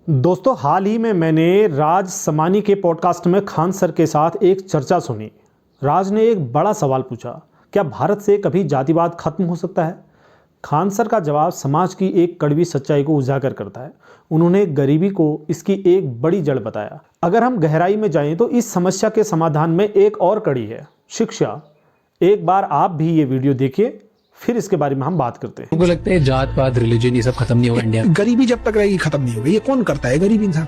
दोस्तों, हाल ही में मैंने राज समानी के पॉडकास्ट में खान सर के साथ एक चर्चा सुनी। राज ने एक बड़ा सवाल पूछा, क्या भारत से कभी जातिवाद खत्म हो सकता है? खान सर का जवाब समाज की एक कड़वी सच्चाई को उजागर करता है। उन्होंने गरीबी को इसकी एक बड़ी जड़ बताया। अगर हम गहराई में जाएं तो इस समस्या के समाधान में एक और कड़ी है, शिक्षा। एक बार आप भी ये वीडियो देखिए, फिर इसके बारे में हम बात करते हैं। मुझे लगता है जात पात रिलीजन ये सब खत्म नहीं होगा इंडिया में। गरीबी जब तक रहेगी खत्म नहीं होगी। ये कौन करता है? गरीब इंसान।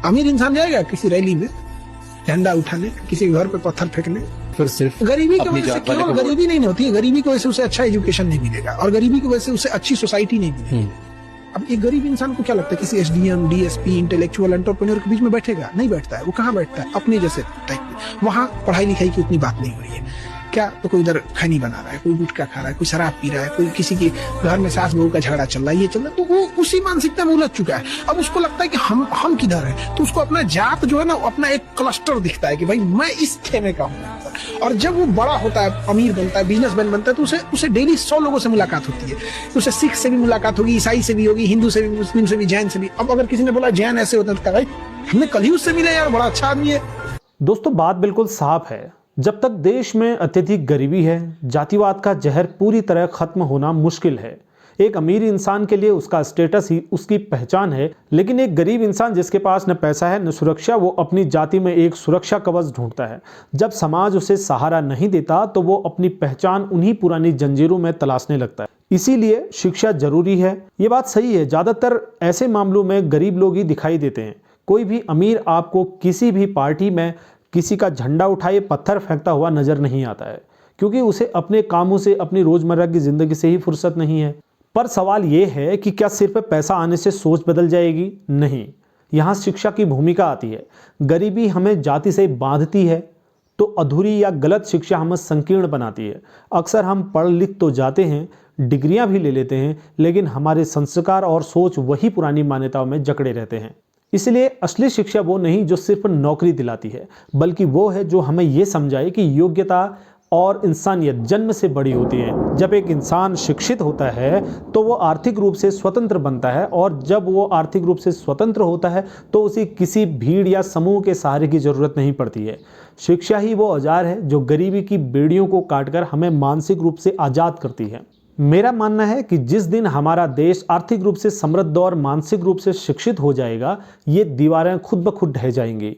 अमीर इंसान जाएगा किसी रैली में झंडा उठाने, किसी घर पे पत्थर फेंकने? फिर सिर्फ गरीबी की वजह से केवल गरीबी नहीं होती है, गरीबी की वजह से उसे अच्छा एजुकेशन नहीं मिलेगा और गरीबी की वजह से उसे अच्छी सोसाइटी नहीं मिलेगी। अब एक गरीब इंसान को क्या लगता है किसी एसडीएम, डीएसपी, इंटेलेक्चुअल एंटरप्रेन्योर के बीच में बैठेगा? नहीं बैठता है। वो कहाँ बैठता है? अपने जैसे टाइप में। वहां पढ़ाई लिखाई की उतनी बात नहीं हो रही है। क्या तो कोई इधर खैनी बना रहा है, कोई गुटखा खा रहा है, कोई शराब पी रहा है, कोई किसी के घर में सास बहू का झगड़ा चल रहा है, ये चल रहा है, तो वो उसी मानसिकता में उलझ चुका है। अब उसको लगता है कि हम किधर है, तो उसको अपना जात जो है ना, अपना एक क्लस्टर दिखता है कि भाई मैं इस खेमे का हूँ। और जब वो बड़ा होता है, अमीर बनता है, बिजनेसमैन बनता है, तो उसे डेली 100 लोगों से मुलाकात होती है। तो उसे सिख से भी मुलाकात होगी, ईसाई से भी होगी, हिंदू से भी, मुस्लिम से भी, जैन से भी। अब अगर किसी ने बोला जैन ऐसे होते हैं तो भाई हमने कल ही उससे मिले यार, बड़ा अच्छा आदमी है। दोस्तों, बात बिल्कुल साफ है। जब तक देश में अत्यधिक गरीबी है, जातिवाद का जहर पूरी तरह खत्म होना मुश्किल है। एक अमीर इंसान के लिए उसका स्टेटस ही उसकी पहचान है, लेकिन एक गरीब इंसान जिसके पास न पैसा है न सुरक्षा, वो अपनी जाति में एक सुरक्षा कवच ढूंढता है। जब समाज उसे सहारा नहीं देता तो वो अपनी पहचान उन्हीं पुरानी जंजीरों में तलाशने लगता है। इसीलिए शिक्षा जरूरी है। ये बात सही है, ज्यादातर ऐसे मामलों में गरीब लोग ही दिखाई देते हैं। कोई भी अमीर आपको किसी भी पार्टी में किसी का झंडा उठाए पत्थर फेंकता हुआ नजर नहीं आता है, क्योंकि उसे अपने कामों से, अपनी रोजमर्रा की जिंदगी से ही फुर्सत नहीं है। पर सवाल यह है कि क्या सिर्फ पैसा आने से सोच बदल जाएगी? नहीं, यहाँ शिक्षा की भूमिका आती है। गरीबी हमें जाति से बांधती है तो अधूरी या गलत शिक्षा हमें संकीर्ण बनाती है। अक्सर हम पढ़ लिख तो जाते हैं, डिग्रियां भी ले लेते हैं, लेकिन हमारे संस्कार और सोच वही पुरानी मान्यताओं में जकड़े रहते हैं। इसलिए असली शिक्षा वो नहीं जो सिर्फ नौकरी दिलाती है, बल्कि वो है जो हमें ये समझाए कि योग्यता और इंसानियत जन्म से बड़ी होती है। जब एक इंसान शिक्षित होता है तो वो आर्थिक रूप से स्वतंत्र बनता है, और जब वो आर्थिक रूप से स्वतंत्र होता है तो उसे किसी भीड़ या समूह के सहारे की जरूरत नहीं पड़ती है। शिक्षा ही वो औजार है जो गरीबी की बेड़ियों को काटकर हमें मानसिक रूप से आज़ाद करती है। मेरा मानना है कि जिस दिन हमारा देश आर्थिक रूप से समृद्ध और मानसिक रूप से शिक्षित हो जाएगा, ये दीवारें खुद ब खुद ढह जाएंगी।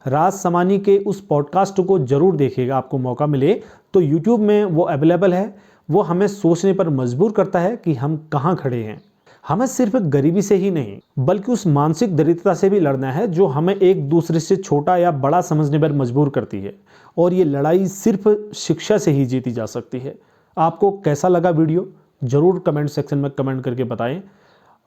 राज समानी के उस पॉडकास्ट को जरूर देखिएगा, आपको मौका मिले तो YouTube में वो अवेलेबल है। वो हमें सोचने पर मजबूर करता है कि हम कहाँ खड़े हैं। हमें सिर्फ गरीबी से ही नहीं, बल्कि उस मानसिक दरिद्रता से भी लड़ना है जो हमें एक दूसरे से छोटा या बड़ा समझने पर मजबूर करती है। और ये लड़ाई सिर्फ शिक्षा से ही जीती जा सकती है। आपको कैसा लगा वीडियो, ज़रूर कमेंट सेक्शन में कमेंट करके बताएं।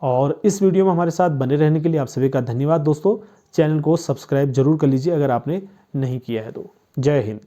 और इस वीडियो में हमारे साथ बने रहने के लिए आप सभी का धन्यवाद। दोस्तों, चैनल को सब्सक्राइब जरूर कर लीजिए अगर आपने नहीं किया है तो। जय हिंद।